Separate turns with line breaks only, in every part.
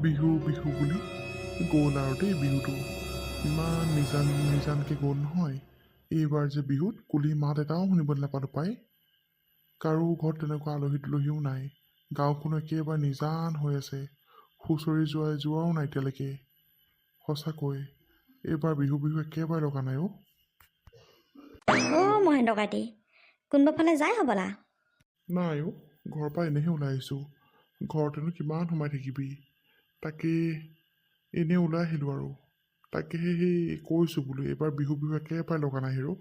বিহু বিহু বুলি গ'ল আৰু দেই বিহুটো ইমান নিজানকৈ গ'ল নহয়। এইবাৰ যে বিহুত কুলি মাত এটাও শুনিবলৈ নাপালোঁ পাই। কাৰো ঘৰত তেনেকুৱা আলহী তুলহীও নাই। গাঁওখন একেবাৰে নিজান হৈ আছে। হুঁচৰি যোৱাও নাই এতিয়ালৈকে। সঁচাকৈ এইবাৰ বিহু একেবাৰে লগা নাই অ'।
মহেন্দ্ৰ কাইটি কোনোবা ফালে যায় হ'বলা।
নাই অ', ঘৰৰ পৰা এনেহে ওলাই আহিছোঁ। ঘৰতেনো কিমান সোমাই থাকিবি। তাকে এনেই ওলাই আহিলোঁ আৰু। তাকেহে সেই কৈছোঁ বোলো এইবাৰ বিহু একেবাৰে লগা নাই হেৰৌ।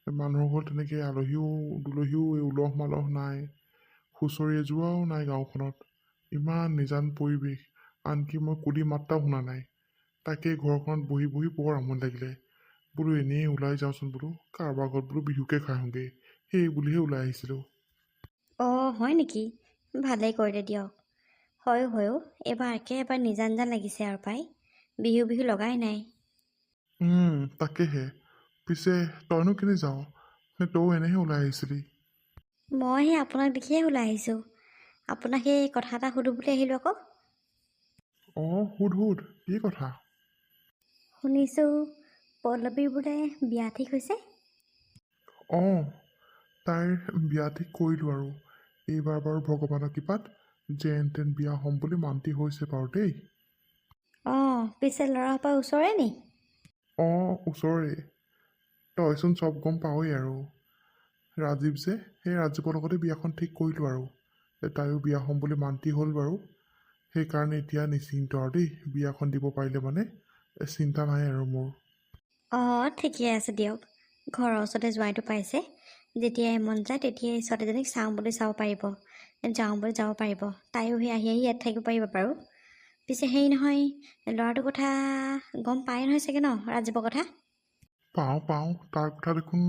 মানুহৰ ঘৰত তেনেকৈ আলহীও দুলহীও উলহ মালহ নাই। হুঁচৰি যোৱাও নাই গাঁওখনত। ইমান নিজান পৰিৱেশ। আনকি মই কুলি মাত্ৰাও শুনা নাই। তাকে ঘৰখনত বহি বহি বৰ আমনি লাগিলে। বোলো এনেই ওলাই যাওঁচোন বোলো, কাৰোবাৰ ঘৰত বোলো বিহুকে খাই আহোঁগৈ, সেই বুলিহে ওলাই আহিছিলোঁ।
হয় নেকি? ভালেই কৰিলে দিয়ক। হয়ো এইবাৰ একেবাৰে নিজান লাগিছে আৰু পাই। বিহু লগাই নাই।
তাকেহে। পিছে তইনো কেলে যাওঁ, নে তইও এনেহে ওলাই আহিছিলি?
মই সেই আপোনাক দেখিয়ে ওলাই আহিছোঁ। আপোনাক সেই কথা এটা সুধো বুলি আহিলোঁ আকৌ।
সোধ কি কথা?
শুনিছোঁ পল্লৱীৰ বোলে বিয়া ঠিক হৈছে।
তাইৰ বিয়া ঠিক কৰিলোঁ আৰু। এইবাৰ বাৰু ভগৱানৰ কৃপাত যেন তেন বিয়া হ'ম বুলি মান্তি হৈছে বাৰু দেই।
পিছে ল'ৰাসোপা ওচৰে নি?
ওচৰে। তইচোন চব গম পাৱই আৰু। ৰাজীৱ যে, সেই ৰাজীৱৰ লগতে বিয়াখন ঠিক কৰিলোঁ আৰু। তাইও বিয়া হ'ম বুলি মান্তি হ'ল বাৰু। সেইকাৰণে এতিয়া নিশ্চিন্ত আৰু দেই। বিয়াখন দিব পাৰিলে মানে চিন্তা নাই আৰু মোৰ।
ঠিকে আছে দিয়ক। ঘৰৰ ওচৰতে জোৱাইটো পাইছে। যেতিয়াই মন যায় তেতিয়াই ছোৱালীজনীক চাওঁ বুলি চাব পাৰিব, যাওঁ বুলি যাব পাৰিব। তাইও সেই আহি ইয়াত থাকিব পাৰিব বাৰু। পিছে হেৰি নহয়, ল'ৰাটোৰ কথা গম পায় নহয় চাগে ন, ৰাজীৱৰ কথা?
পাওঁ। তাৰ কথা দেখোন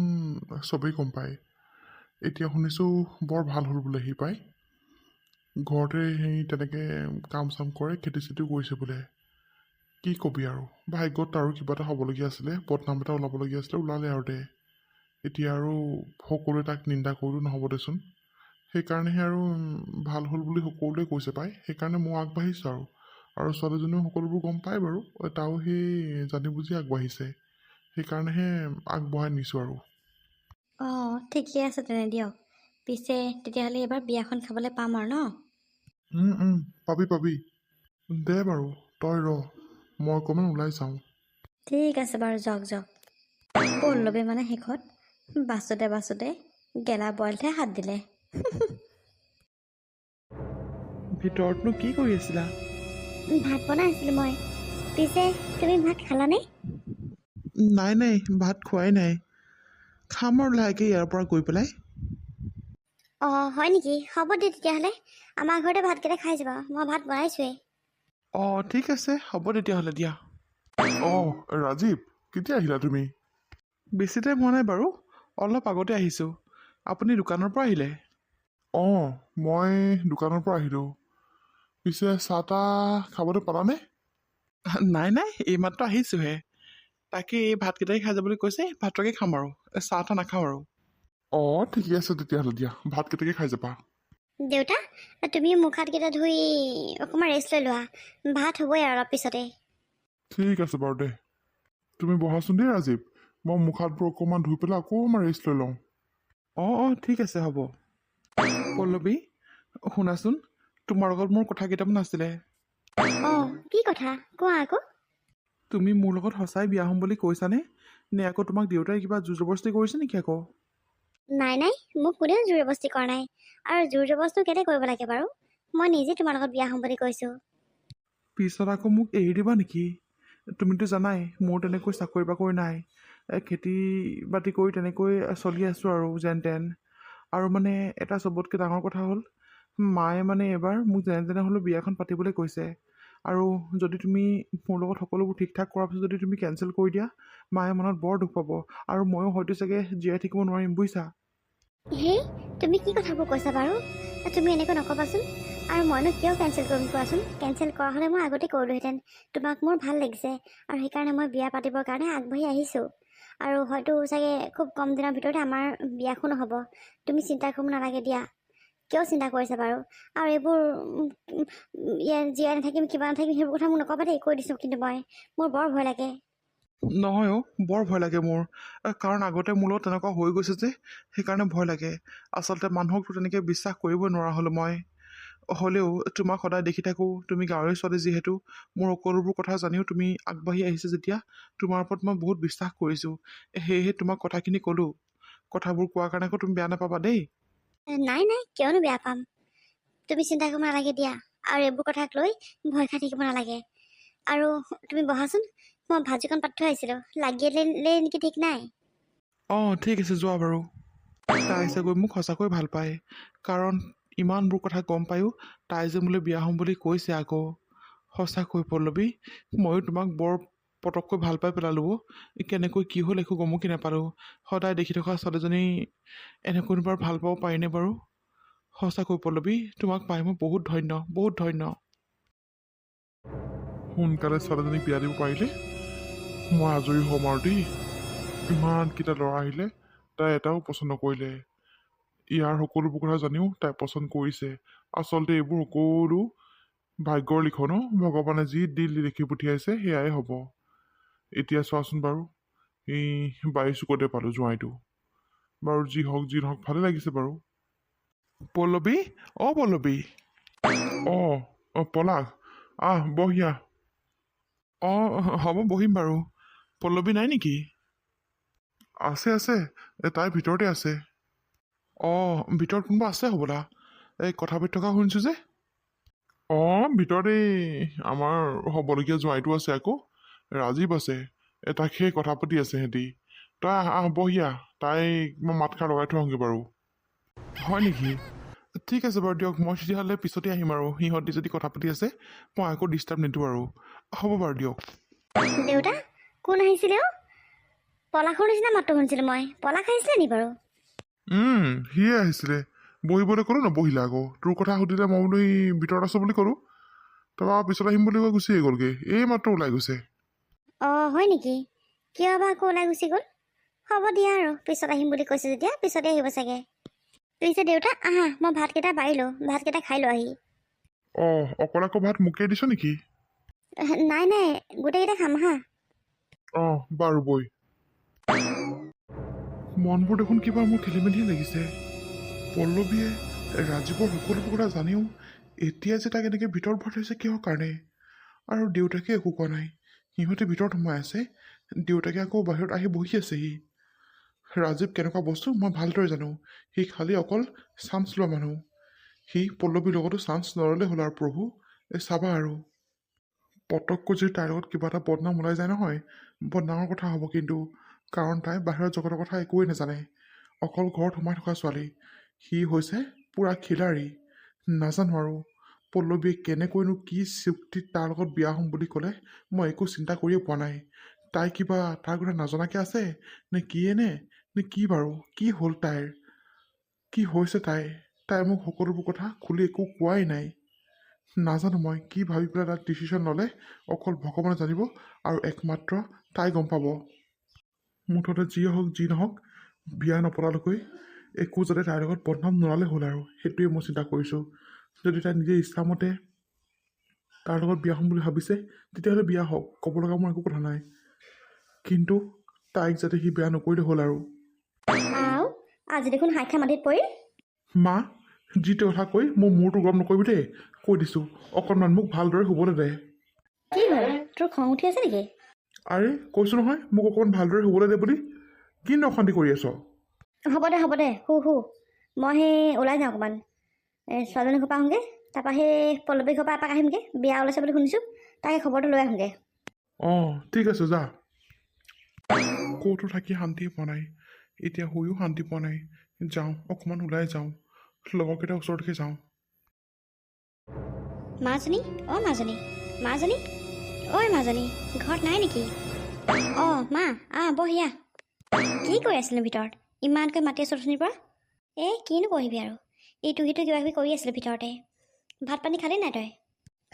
চবেই গম পায়। এতিয়া শুনিছোঁ বৰ ভাল হ'ল বোলে সি পায়। ঘৰতে সেই তেনেকৈ কাম চাম কৰে, খেতি চেতিও কৰিছে বোলে। কি কবি আৰু, ভাগ্যত তাৰো কিবা এটা হ'বলগীয়া আছিলে, বদনাম এটা ওলাবলগীয়া আছিলে, ওলালে আৰু দে। এতিয়া আৰু সকলোৱে তাক নিন্দা কৰিলেও নহ'ব দেচোন। সেইকাৰণেহে আৰু ভাল হ'ল বুলি সকলোৱে কৈছে পাই। সেইকাৰণে মই আগবাঢ়িছোঁ আৰু ছোৱালীজনীও সকলোবোৰ গম পায় বাৰু। তাও সেই জানি বুজি আগবাঢ়িছে। সেইকাৰণেহে আগবঢ়াই নিছোঁ আৰু।
ঠিকে আছে তেনে দিয়ক। পিছে তেতিয়াহ'লে এইবাৰ বিয়াখন খাবলৈ পাম আৰু ন?
পাবি। দে বাৰু, তই ৰ, মই অকণমান ওলাই যাওঁ।
ঠিক আছে বাৰু, যাওক। পল্লৱী মানে শেষত বাছোতে গেলা বইলতহে হাত দিলে।
ভিতৰতনো কি কৰি আছিলা?
ভাত বনাই আছিলোঁ মই। পিছে তুমি ভাত খালানে?
নাই, ভাত খোৱাই নাই। খাম আৰু লাহেকৈ ইয়াৰ পৰা গৈ পেলাই।
হয় নেকি? হ'ব দে তেতিয়াহ'লে। আমাৰ ঘৰতে ভাতকেইটা খাই যাবা, মই ভাত বনাইছোৱেই।
ঠিক আছে, হ'ব তেতিয়াহ'লে দিয়া।
ৰাজীৱ, কেতিয়া আহিলা তুমি?
বেছি টাইম হোৱা নাই বাৰু, অলপ আগতে আহিছোঁ। আপুনি দোকানৰ পৰা আহিলে?
মই দোকানৰ পৰা আহিলোঁ। পিছে চাহ তাহ খাবলৈ পালানে?
নাই, এইমাত্ৰ আহিছোঁহে। তাকে এই ভাতকেইটাই খাই যাবলৈ কৈছে, ভাতকে খাম আৰু, চাহ তাহ নাখাওঁ আৰু।
ঠিকে আছে তেতিয়াহ'লে দিয়া, ভাতকেইটাকে খাই যাবা।
দেউতা, তুমি মুখ হাতকেইটা ধুই অকণমান ৰেষ্ট লৈ লোৱা। ভাত হ'বই আৰু অলপ পিছতে।
ঠিক আছে বাৰু দে। তুমি বহাচোন দেই ৰাজীৱ, মই মুখ হাতবোৰ অকণমান ধুই পেলাই অকণমান ৰেষ্ট লৈ লওঁ।
ঠিক আছে হ'ব। পল্লৱী, শুনাচোন, তোমাৰ লগত মোৰ কথা কেইটামান আছিলে।
কি কথা কোৱা আকৌ?
তুমি মোৰ লগত সঁচাই বিয়া হ'ম বুলি কৈছানে? নে আকৌ তোমাক দেউতাই কিবা জোৰ জবৰদস্তি কৰিছে নেকি আকৌ?
নাই, মোক কোনেও জোৰ জবৰদস্তি কৰা নাই। আৰু জোৰ জবৰদস্তি কেলে কৰিব লাগে বাৰু? মই নিজে তোমাৰ লগত বিয়া হ'ম বুলি কৈছোঁ।
পিছত আকৌ মোক এৰি দিবা নেকি? তুমিতো জানাই মোৰ তেনেকৈ চাকৰি বাকৰি নাই। খেতি বাতি কৰি তেনেকৈ চলি আছোঁ আৰু যেন তেন। আৰু মানে এটা চবতকৈ ডাঙৰ কথা হ'ল, মায়ে মানে এবাৰ মোক যেনে তেনে হ'লেও বিয়াখন পাতিবলৈ কৈছে। আৰু যদি তুমি মোৰ লগত সকলোবোৰ ঠিক ঠাক কৰাৰ পিছত যদি তুমি কেঞ্চেল কৰি দিয়া, মায়ে মনত বৰ দুখ পাব। আৰু ময়ো হয়তো চাগে জীয়াই থাকিব নোৱাৰিম, বুজিছা?
তুমি কি কথাবোৰ কৈছা বাৰু? তুমি এনেকৈ নকবাচোন। আৰু মইনো কিয় কেঞ্চেল কৰিম কোৱাচোন? কেঞ্চেল কৰা হ'লে মই আগতে কৰিলোহেঁতেন। তোমাক মোৰ ভাল লাগিছে আৰু সেইকাৰণে মই বিয়া পাতিবৰ কাৰণে আগবাঢ়ি আহিছোঁ। আৰু হয়তো চাগে খুব কম দিনৰ ভিতৰতে আমাৰ বিয়াখনো হ'ব। তুমি চিন্তা কৰিব নালাগে দিয়া। কিয় চিন্তা কৰিছে বাৰু? আৰু এইবোৰ জীয়াই নাথাকিম কিবা নাথাকিম সেইবোৰ কথা মোক নক'বা দেই, কৈ দিছোঁ কিন্তু মোৰ বৰ ভয় লাগে।
নহয় বৰ ভয় লাগে মোৰ, কাৰণ আগতে মোৰ লগত তেনেকুৱা হৈ গৈছে যে সেইকাৰণে ভয় লাগে। আচলতে মানুহকতো তেনেকৈ বিশ্বাস কৰিবই নোৱাৰা হ'লোঁ মই। হ'লেও তোমাক সদায় দেখি থাকোঁ, তুমি গাঁৱৰে ছোৱালী যিহেতু, মোৰ সকলোবোৰ কথা জানিও তুমি আগবাঢ়ি আহিছে যেতিয়া তোমাৰ ওপৰত মই বহুত বিশ্বাস কৰিছোঁ, সেয়েহে তোমাক কথাখিনি ক'লোঁ। কথাবোৰ কোৱাৰ কাৰণে আকৌ তুমি বেয়া নাপাবা দেই।
নাই নাই, কিয়নো বেয়া পাম? তুমি চিন্তা কৰিব নালাগে দিয়া, আৰু এইবোৰ কথাক লৈ ভয় খাই থাকিব নালাগে। আৰু তুমি বহাচোন, মই ভাজিকণ পাতি থৈ আহিছিলোঁ, লাগিলে নেকি ঠিক নাই।
অঁ ঠিক আছে যোৱা বাৰু। তাই চাগৈ মোক সঁচাকৈ ভাল পায়, কাৰণ ইমানবোৰ কথা গম পায়ো তাই যে মোলৈ বিয়া হ'ম বুলি কৈছে আকৌ। সঁচাকৈ পল্লৱী, ময়ো তোমাক বৰ পটককৈ ভাল পাই পেলালোঁ। কেনেকৈ কি হ'ল একো গমকি নাপালোঁ। সদায় দেখি থকা ছোৱালীজনী এনেকৈনো বাৰু ভাল পাব পাৰিনে বাৰু? সঁচাকৈ পল্লৱী, তোমাক পাই মই বহুত ধন্য, বহুত ধন্য।
সোনকালে ছোৱালীজনীক বিয়া দিব পাৰিলে মই আজৰি হ'ম আৰু দেই। ইমানকেইটা ল'ৰা আহিলে, তাই এটাও পচন্দ নকৰিলে। ইয়াৰ সকলোবোৰ কথা জানিও তাই পচন্দ কৰিছে। আচলতে এইবোৰ সকলো ভাগ্যৰ লিখন, ভগৱানে যি দিল লিখি পঠিয়াইছে সেয়াই হ'ব। এতিয়া চোৱাচোন বাৰু, এই বায়ু চুকতে পালোঁ জোঁৱাইটো। বাৰু যি নহওক ভালে লাগিছে বাৰু।
পল্লৱী, অঁ পল্লৱী।
পলাশ, বহিয়া।
অঁ হ'ব বহিম বাৰু। পল্লৱী নাই নেকি?
আছে, তাই ভিতৰতে আছে।
অঁ ভিতৰত কোনোবা আছে হ'বলা, এই কথা পাতি থকা শুনিছোঁ যে।
ভিতৰতে আমাৰ হ'বলগীয়া জোঁৱাইটো আছে আকৌ, ৰাজীৱ আছে। তাকে কথা পাতি আছে সিহঁতি। তই বহিয়া, তাইক মই মাতষাৰ লগাই থৈ আহোঁগৈ বাৰু।
হয় নেকি? ঠিক আছে বাৰু দিয়ক, মই তেতিয়াহ'লে পিছতে আহিম আৰু। সিহঁতি যদি কথা পাতি আছে মই আকৌ ডিষ্টাৰ্ব নিদিওঁ আৰু। হ'ব বাৰু দিয়ক।
দেউতা, কোন আহিছিলে অ? পলাশৰ নিচিনা মাতটো শুনিছিলোঁ মই। পলাশ আহিছিলে নি বাৰু?
সিয়ে আহিছিলে। বহিবলৈ ক'লো নবহিলে আকৌ। তোৰ কথা সুধিলে মই বোলো সি ভিতৰত আছোঁ বুলি ক'লোঁ। তাৰপৰা পিছত আহিম বুলি কৈ গুচিয়ে গ'লগৈ, এই মাত্ৰ ওলাই গৈছে।
হয় নেকি? কিয় বা আকৌ ওলাই গুচি গ'ল? হ'ব দিয়া আৰু, পিছত আহিম বুলি কৈছে যেতিয়া পিছতে আহিব চাগে। পিছে দেউতা আহা, মই ভাতকেইটা বাঢ়িলোঁ, ভাতকেইটা খাই লো আহি।
অকল আকৌ ভাত মোকেই দিছ নেকি?
নাই গোটেইকেইটা খাম আহা।
বাৰু বৈ। মনবোৰ দেখোন কিবা মোৰ খেলি মেলিহে লাগিছে। পল্লৱীয়ে ৰাজীৱৰ সকলোবোৰ কথা জানিও এতিয়া যে তাক এনেকৈ ভিতৰত ভৰাই থৈছে কিহৰ কাৰণে? আৰু দেউতাকে একো কোৱা নাই। সিহঁতে ভিতৰত সোমাই আছে, দেউতাকে আকৌ বাহিৰত আহি বহি আছেহি। ৰাজীৱ কেনেকুৱা বস্তু মই ভালদৰে জানো। সি খালি অকল চান্স লোৱা মানুহ। সি পল্লৱীৰ লগতো চান্স নল'লে হ'ল আৰু প্ৰভু। চাবা আৰু পটককৈ যদি তাইৰ লগত কিবা এটা বদনাম ওলাই যায় নহয়, বৰ ডাঙৰ কথা হ'ব কিন্তু। কাৰণ তাই বাহিৰৰ জগতৰ কথা একোৱেই নাজানে, অকল ঘৰত সোমাই থকা ছোৱালী। সি হৈছে পূৰা খিলাৰী। নাজানো আৰু পল্লৱীয়ে কেনেকৈনো কি চুক্তিত তাৰ লগত বিয়া হ'ম বুলি ক'লে মই একো চিন্তা কৰিয়ে পোৱা নাই। তাই কিবা তাৰ কথা নজনাকৈ আছে নে কিয়ে নে কি বাৰু? কি হ'ল তাইৰ? কি হৈছে তাই মোক সকলোবোৰ কথা খুলি একো কোৱাই নাই। নাজানো মই কি ভাবি পেলাই তাত ডিচিশ্যন ল'লে, অকল ভগৱানে জানিব আৰু একমাত্ৰ তাই গম পাব। মুঠতে যিয়ে হওক যি নহওক, বিয়া নপতালৈকৈ একো যাতে তাইৰ লগত বদনাম নোলালে হ'ল আৰু, সেইটোৱে মই চিন্তা কৰিছোঁ। যদি তাই নিজে ইচ্ছামতে তাৰ লগত বিয়া হ'ম বুলি ভাবিছে তেতিয়াহ'লে বিয়া হওক, ক'ব লগা মোৰ একো কথা নাই। কিন্তু তাইক যাতে সি বেয়া নকৰিলে হ'ল আৰু।
আজি দেখোন হাইখা মাটিত পৰিল।
মা, যিটো কথা কৈ মোৰ মূৰটো গৰম নকৰিবি দেই, কৈ দিছোঁ। অকণমান মোক ভালদৰে শুবলৈ দে।
কি হ'ল, তোৰ খং উঠি আছে নেকি?
আৰে কৈছোঁ নহয়, মোক অকণমান ভালদৰে শুবলৈ দে বুলি। কিনো অশান্তি কৰি আছ?
হ'ব দে শু। মই সেই ওলাই যাওঁ অকণমান, ছোৱালীজনী ঘৰ পৰা আহোঁগৈ। তাৰপৰা সেই পল্লৱী ঘৰ পৰা এপাক আহিমগৈ, বিয়া ওলাইছে বুলি শুনিছোঁ। তাকে খবৰটো লৈ আহোঁগৈ।
ঠিক আছে যা। ক'তো থাকি শান্তিয়ে পোৱা নাই, এতিয়া শুইও শান্তি পোৱা নাই। যাওঁ অকণমান ওলাই যাওঁ, লগৰকেইটাৰ ওচৰলৈকে যাওঁ।
মাজনী, মাজনী ঐ মাজনী, ঘৰত নাই নেকি? মা বহিয়া। কি কৰি আছিলো ভিতৰত? ইমানকৈ মাতি আছোঁ অথনিৰ পৰা। কিনো কৰিবি আৰু, ইটো সিটো কিবা কিবি কৰি আছিলোঁ ভিতৰতে। ভাত পানী খালি নাই তই?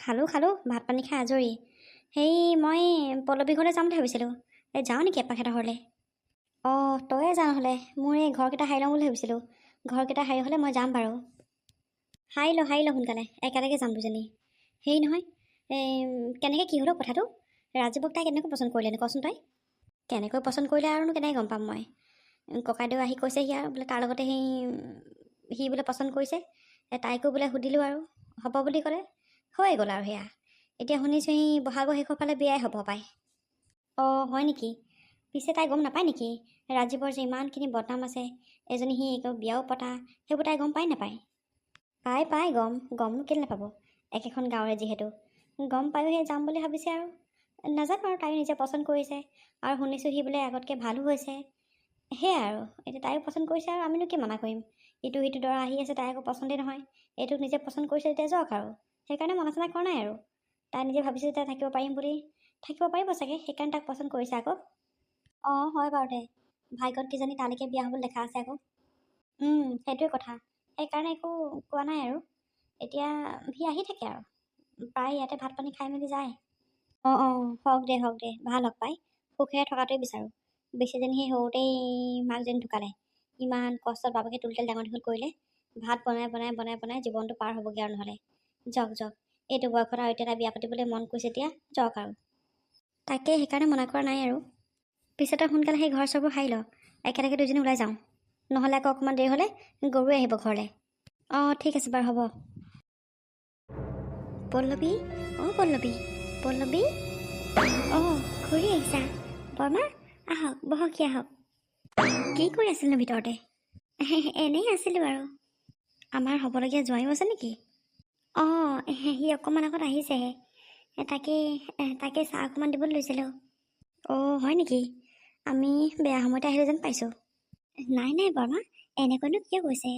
খালোঁ, ভাত পানী খাই আজৰি। মই পল্লৱী ঘৰলৈ যাম বুলি ভাবিছিলোঁ। যাওঁ নেকি এপাক সিহঁতৰ ঘৰলৈ? তয়ে যা নহ'লে, মোৰ এই ঘৰকেইটা সাৰি লওঁ বুলি ভাবিছিলোঁ। ঘৰকেইটা সাৰি হ'লে মই যাম বাৰু। হাৰি ল সোনকালে, একেলগে যাম দুজনী। হেৰি নহয়, কেনেকৈ কি হ'লেও কথাটো? ৰাজীৱক তাই কেনেকৈ পচন্দ কৰিলেনো কচোন তই? কেনেকৈ পচন্দ কৰিলে আৰুনো কেনেকৈ গম পাম মই? ককাইদেউ আহি কৈছেহি আৰু বোলে তাৰ লগতে সি বোলে পচন্দ কৰিছে। তাইকো বোলে সুধিলোঁ আৰু হ'ব বুলি ক'লে, হৈয়ে গ'ল আৰু সেয়া। এতিয়া শুনিছোঁ সি বহাগৰ শেষৰ ফালে বিয়াই হ'ব পায়। অঁ হয় নেকি? পিছে তাই গম নাপায় নেকি ৰাজীৱৰ যে ইমানখিনি বদনাম আছে, এজনী সি বিয়াও পতা, সেইবোৰ তাই গম পায় নাপায়? পাই গমনো কেলৈ নাপাব, একেখন গাঁৱৰে যিহেতু। গম পায়ো সেই যাম বুলি ভাবিছে আৰু। নাজানো আৰু, তাইও নিজে পচন্দ কৰিছে আৰু শুনিছোঁ সি বোলে আগতকৈ ভালো হৈছে। সেয়াই আৰু, এতিয়া তাইও পচন্দ কৰিছে আৰু আমিনো কি মানা কৰিম? ইটো দৰা আহি আছে, তাই একো পচন্দে নহয়। এইটোক নিজে পচন্দ কৰিছে তেতিয়া যাওক আৰু, সেইকাৰণে মনা চনা কৰা নাই আৰু। তাই নিজে ভাবিছে তাই থাকিব পাৰিম বুলি, থাকিব পাৰিব চাগে, সেইকাৰণে তাক পচন্দ কৰিছে আকৌ। অঁ হয় বাৰু দে, ভাগ্যত কিজানি তালৈকে বিয়া হ'বলৈ দেখা আছে আকৌ। সেইটোৱে কথা, সেইকাৰণে একো কোৱা নাই আৰু। এতিয়া সি আহি থাকে আৰু, প্ৰায় ইয়াতে ভাত পানী খাই মেলি যায়। অঁ হওক দে ভাল হওক পাই, সুখেৰে থকাটোৱে বিচাৰোঁ। বেছিজনী সেই সৰুতেই মাকজনী ঢুকালে, ইমান কষ্টত বাপেকে তুলতেল ডাঙৰ দীঘল কৰিলে। ভাত বনাই জীৱনটো পাৰ হ'বগৈ আৰু নহ'লে। যাওক, এইটো বয়সত আৰু এতিয়া তাই বিয়া পাতিবলৈ মন কৰিছে, এতিয়া যাওক আৰু। তাকে সেইকাৰণে মনা কৰা নাই আৰু। পিছে তই সোনকালে সেই ঘৰ চৰবোৰ সাৰি ল, একেলগে দুইজনী ওলাই যাওঁ। নহ'লে আকৌ অকণমান দেৰি হ'লে গৰুৱে আহিব ঘৰলৈ। অঁ ঠিক আছে বাৰু হ'ব। পল্লৱী, পল্লৱী অঁ ঘূৰি আহিছা? বৰমা আহক, বহকহি আহক। কি কৰি আছিলনো ভিতৰতে? এনেই আছিলোঁ আৰু। আমাৰ হ'বলগীয়া জোঁৱাইও আছে নেকি? অঁ সি অকণমান আগত আহিছেহে। তাকে চাহ অকণমান দিবলৈ লৈছিলোঁ। অঁ হয় নেকি? আমি বেয়া সময়তে আহিলোঁ যেন পাইছোঁ। নাই বৰমা, এনেকৈনো কিয় কৈছে?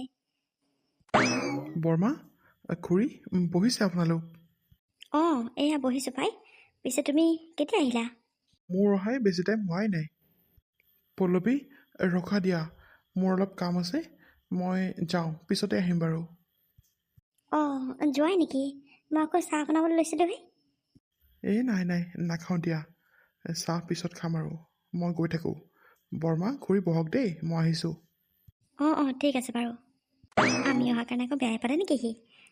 বৰমা, খুৰী, বহিছে আপোনালোক?
অঁ এয়া বহিছোঁ পাই। পিছে তুমি কেতিয়া আহিলা?
মোৰ অহাই বেছি টাইম হোৱাই নাই। পল্লৱী, ৰখা দিয়া, মোৰ অলপ কাম আছে, মই যাওঁ, পিছতে আহিম বাৰু।
অঁ যোৱাই নেকি? মই আকৌ চাহ বনাবলৈ লৈছিলোঁহে।
এই নাই নাখাওঁ দিয়া, চাহ পিছত খাম আৰু, মই গৈ থাকোঁ। বৰমা, খুৰী বহক দেই, মই আহিছোঁ।
অঁ ঠিক আছে বাৰু। আমি অহাৰ কাৰণে আকৌ বেয়াই পালে নেকি সি?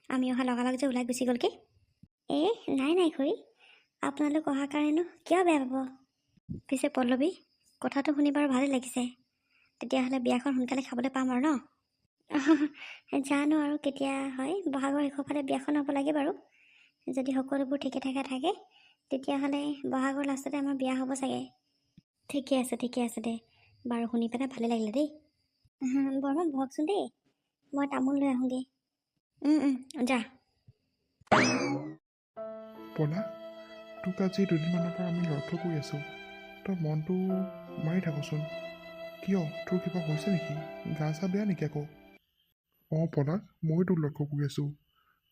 আমি অহা লগালগ যে ওলাই গুচি গ'লগৈ। নাই খুৰী, আপোনালোক অহাৰ কাৰণেনো কিয় বেয়া পাব? পিছে পল্লৱী, কথাটো শুনি বাৰু ভালেই লাগিছে। তেতিয়াহ'লে বিয়াখন সোনকালে খাবলৈ পাম আৰু ন? জানো আৰু কেতিয়া হয়, বহাগৰ শেষৰ ফালে বিয়াখন হ'ব লাগে বাৰু। যদি সকলোবোৰ ঠিকে থাকে তেতিয়াহ'লে বহাগৰ লাষ্টতে আমাৰ বিয়া হ'ব চাগে। ঠিকে আছে দে, বাৰু শুনি পেলাই ভালেই লাগিলে দেই। বৰমা বহকচোন দেই, মই তামোল লৈ আহোঁগৈ। যা।
পলা, তোক আজি দুদিনমানৰ পৰা আমি লক্ষ্য কৰি আছোঁ। তই মনটো মাৰি থাকোচোন। কিয়, তোৰ কিবা হৈছে নেকি? গা চা বেয়া নেকি আকৌ? অঁ পলাশ, ময়ো তোক লক্ষ্য কৰি আছোঁ।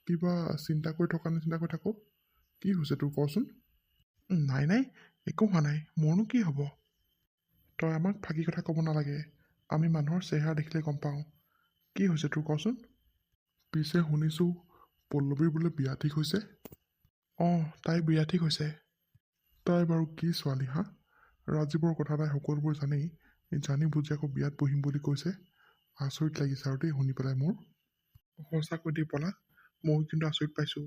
কিবা চিন্তা কৰি থকা নিচিনা কৈ থাকোঁ। কি হৈছে তোৰ কচোন? নাই, একো হোৱা নাই, মোৰনো কি হ'ব? তই আমাক ফাঁকি কথা ক'ব নালাগে, আমি মানুহৰ চেহেৰা দেখিলে গম পাওঁ। কি হৈছে তোৰ কচোন? পিছে শুনিছোঁ পল্লৱীৰ বোলে বিয়া ঠিক হৈছে? অঁ, তাইৰ বিয়া ঠিক হৈছে। তাই বাৰু কি ছোৱালী হা? ৰাজীৱৰ কথা তাই সকলোবোৰ জানি বুজি আকৌ বিয়াত বহিম বুলি কৈছে। আচৰিত লাগিছে আৰু দেই শুনি পেলাই মোৰ। সঁচাকৈ দেই পলাশ, ময়ো কিন্তু আচৰিত পাইছোঁ।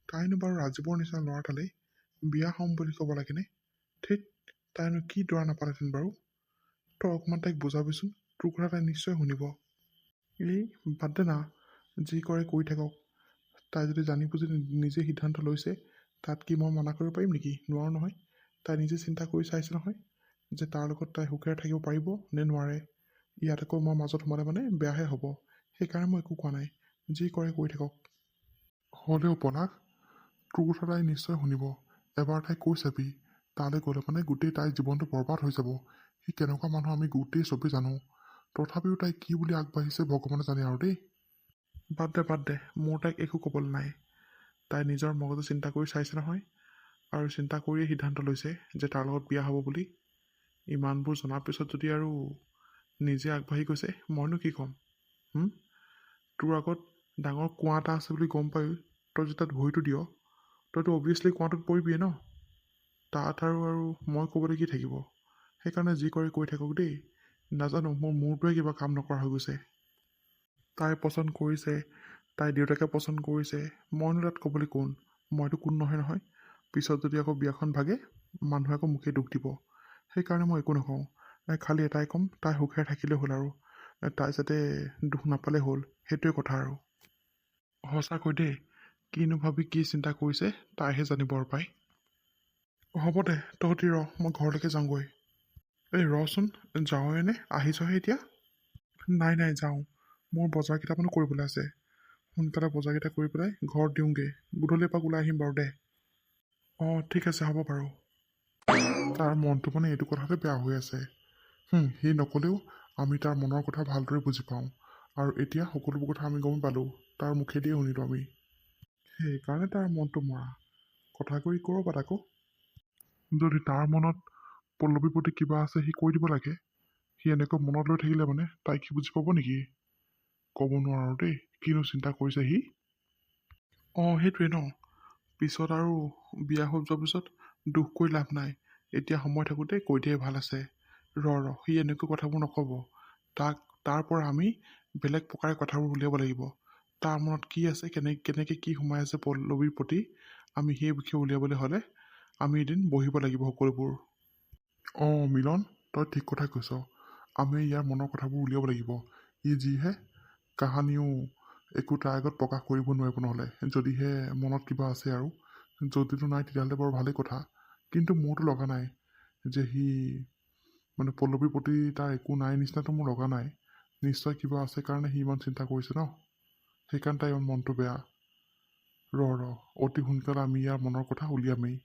তাইনো বাৰু ৰাজীৱৰ নিচিনা ল'ৰা এটালৈ বিয়া হ'ম বুলি ক'ব লাগেনে? ঠিক, তাইনো কি দৰা নাপালেহেঁতেন বাৰু? তই অকণমান তাইক বুজাবিচোন, তোৰ কথা তাই নিশ্চয় শুনিব। এই বাদ দে না, যি কৰে কৰি থাকক। তাই যদি জানি বুজি নিজে সিদ্ধান্ত লৈছে, তাত কি মই মানা কৰিব পাৰিম নেকি? নোৱাৰোঁ নহয়। তাই নিজে চিন্তা কৰি চাইছে নহয় যে তাৰ লগত তাই সুখেৰে থাকিব পাৰিব নে নোৱাৰে। ইয়াত আকৌ মই মাজত সোমালে মানে বেয়াহে হ'ব। সেইকাৰণে মই একো কোৱা নাই, যি কৰে কৰি থাকক। হ'লেও পলাশ, তোৰ কথা তাই নিশ্চয় শুনিব। এবাৰ তাই কৈ চাবি, তালৈ গ'লে মানে গোটেই তাইৰ জীৱনটো বৰবাদ হৈ যাব। সি কেনেকুৱা মানুহ আমি গোটেই চবেই জানো। তথাপিও তাই কি বুলি আগবাঢ়িছে ভগৱানে জানে আৰু দেই। বাদ দে, মোৰ তাইক একো ক'বলৈ নাই। তাই নিজৰ মগজু চিন্তা কৰি চাইছে নহয়, আৰু চিন্তা কৰিয়ে সিদ্ধান্ত লৈছে যে তাৰ লগত বিয়া হ'ব বুলি। ইমানবোৰ জনাৰ পিছত যদি আৰু নিজে আগবাঢ়ি গৈছে, মইনো কি ক'ম? তোৰ আগত ডাঙৰ কুঁৱা এটা আছে বুলি গম পাই তই যে তাত ভৰিটো দিয়, তইতো অভিয়াছলি কুঁৱাটোত পৰিবিয়ে ন? তাত আৰু মই ক'বলৈ কি থাকিব? সেইকাৰণে যি কৰে কৰি থাকক দেই। নাজানো, মোৰ মূৰটোৱে কিবা কাম নকৰা হৈ গৈছে। তাই পচন্দ কৰিছে, তাই দেউতাকে পচন্দ কৰিছে, মইনো তাত ক'বলৈ কোন? মইতো কোন নহয় নহয়। পিছত যদি আকৌ বিয়াখন ভাগে মানুহে আকৌ মোকেই দুখ দিব। সেইকাৰণে মই একো নকওঁ। খালি এটাই ক'ম, তাই সুখেৰে থাকিলেই হ'ল আৰু তাই যাতে দুখ নাপালে হ'ল, সেইটোৱে কথা আৰু। সঁচাকৈ দেই, কিনো ভাবি কি চিন্তা কৰিছে তাইহে জানিব আৰু পাই। হ'ব দে, তহঁতি ৰ, মই ঘৰলৈকে যাওঁগৈ। এই ৰচোন, যাওঁৱেনে? আহিছহে এতিয়া? নাই নাই, যাওঁ। মোৰ বজাৰ কেইটামানো কৰিবলৈ আছে। সোনকালে বজাৰকেইটা কৰি পেলাই ঘৰত দিওঁগৈ। গধূলি এপাক ওলাই আহিম বাৰু দে। অঁ ঠিক আছে, হ'ব বাৰু। তাৰ মনটো মানে এইটো কথাতে বেয়া হৈ আছে। সি নক'লেও আমি তাৰ মনৰ কথা ভালদৰে বুজি পাওঁ। আৰু এতিয়া সকলোবোৰ কথা আমি গম পালোঁ, তাৰ মুখেদিয়ে শুনিলোঁ আমি। সেইকাৰণে তাৰ মনটো মৰা। কথা কৰি ক'ৰবাত আকৌ। যদি তাৰ মনত পল্লৱীৰ প্ৰতি কিবা আছে সি কৈ দিব লাগে। সি এনেকৈ মনত লৈ থাকিলে মানে তাই কি বুজি পাব নেকি? ক'ব নোৱাৰো দেই, কিনো চিন্তা কৰিছে সি। অঁ সেইটোৱে ন, পিছত আৰু বিয়া হৈ যোৱাৰ পিছত দুখ কৰি লাভ নাই। এতিয়া সময় থাকোঁতে কৈ দিয়াই ভাল আছে। সি এনেকৈ কথাবোৰ নক'ব। তাৰ পৰা আমি বেলেগ প্ৰকাৰে কথাবোৰ উলিয়াব লাগিব। তাৰ মনত কি আছে, কেনেকৈ কি সোমাই আছে পল্লৱীৰ প্ৰতি, আমি সেই বিষয়ে উলিয়াবলৈ হ'লে আমি এদিন বহিব লাগিব সকলোবোৰ। অঁ মিলন, তই ঠিক কথা কৈছ। আমি ইয়াৰ মনৰ কথাবোৰ উলিয়াব লাগিব। ই যিহে কাহানিও একো তাৰ আগত প্ৰকাশ কৰিব নোৱাৰিব নহ'লে, যদিহে মনত কিবা আছে আৰু। যদিতো নাই তেতিয়াহ'লে বাৰু ভালেই কথা। কিন্তু মোৰতো লগা নাই যে সি মানে পল্লৱীৰ প্ৰতি তাৰ একো নাই নিচিনাতো মোৰ লগা নাই। নিশ্চয় কিবা আছে কাৰণে সি ইমান চিন্তা কৰিছে ন। সেইকাৰণে তাৰ ইমান মনটো বেয়া। অতি সোনকালে আমি ইয়াৰ মনৰ কথা উলিয়ামেই।